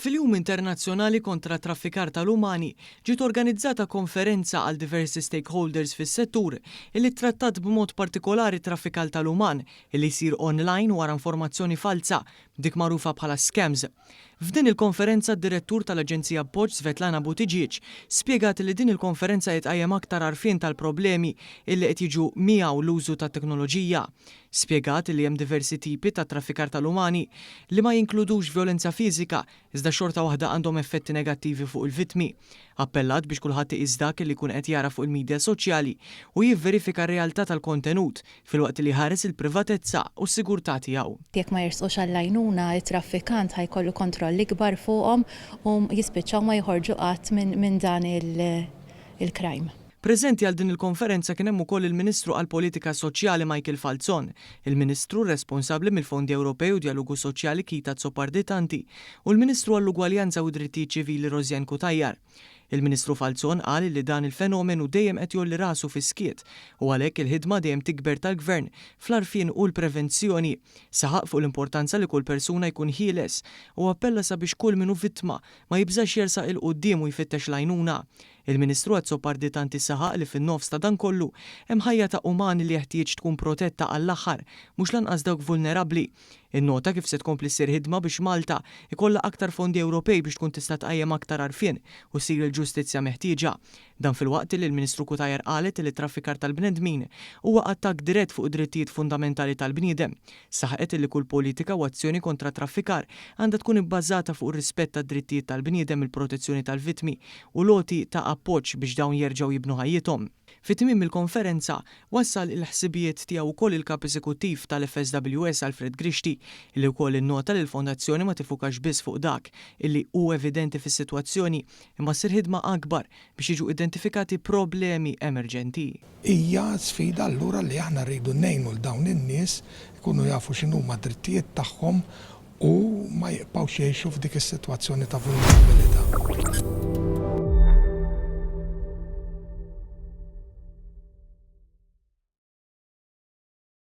Fil-Jum Internazzjonali kontra traffikar tal-umani ġiet organizzata konferenza għal diversi stakeholders fis-settur illi trattat b'mod partikolari traffikar tal-uman illi jsir online wara informazzjoni falsa dik magħrufa bħala scams. F'din il-konferenza d-direttur tal-Aġenzija Appoġġ Svetlana Buttigieg spjegat li din il-konferenza jitqajjem aktar għarfien tal-problemi illi qed jiġu miegħu l-użu tat-teknoloġija. Spjegat li hemm diversi tipi ta' traffikar tal-umani li ma jinkludux violenza fiżika iżda xorta waħda għandhom effetti negattivi fuq il-vittmi. Appellat biex kulħadd iqis dak li jkun qed jara fuq il-midja soċjali u jivverifika r-realtà tal-kontenut filwaqt li ħares il-privatezza u s-sigurtà tiegħu. Jekk ma jirsqux għall-għajnuna, it-traffikant ħajkollu kontrolli kbar fuqhom u jispiċċaw ma jħorġu qatt minn dan il-crime. Preżenti għal din il-konferenza kien hemm ukoll il-Ministru għall-Politika Soċjali Michael Falzon, il-Ministru responsabbli mill-Fondi Ewropej u Dialogu Soċjali Kita Zzoparditanti u l-Ministru għall-Ugwaljanza u Drittijiet Ċivili Rosjan Kutajjar. Il-Ministru Falzon qal li dan il-fenomenu dejjem qed jolli rasu fi-skiet u għalhekk il-ħidma dejjem tikber tal-Gvern fl-għarfien u l-prevenzjoni. Saħaq fuq l-importanza li kull persuna jkun ħieles u appella sabiex kull minnu vittma ma jibżax jersaq il-qudiem u jfittex l-għajnuna. Il-Ministru Zzoparditanti saħaq li fin-nofs ta' dan kollu hemm ħajja ta' umani li jeħtieġ tkun protetta għall-aħħar mhux lanqas dawk vulnerabbli. Innota kif se tkompli ssir ħidma biex Malta ikollha aktar fondi Ewropej biex tkun tista' tqajjem aktar għarfien u ssir il-ġustizzja meħtieġa. Dan filwaqt li l-Ministru Kutajjar qalet li traffikar tal-bnedmin huwa attakk dirett fuq id-drittijiet fundamentali tal-bniedem. Saħqet li kull politika u azzjoni kontra traffikar għandha tkun ibbażata fuq ir-rispett tad-drittijiet tal-bniedem, il-protezzjoni tal-vittmi u loti ta' appoġġ biex dawn jerġgħu jibnu ħajjithom. Fit-tmiem il-konferenza wassal il-ħsibijiet tiegħu wkoll il-Kap Eżekuttiv tal-FSWS Alfred Grixti illi wkoll innota li l-Fondazzjoni ma tifukax biss fuq dak illi hu evidenti fis-sitwazzjoni imma ssir ħidma akbar biex jiġu identifikati problemi emerġenti. Hija sfida allura li aħna rridu ngħinu l dawn in-nies ikunu jafu x'inhuma drittijiet tagħhom u ma jibqgħux jgħixu f'dik is-sitwazzjoni ta' vulnerabilità.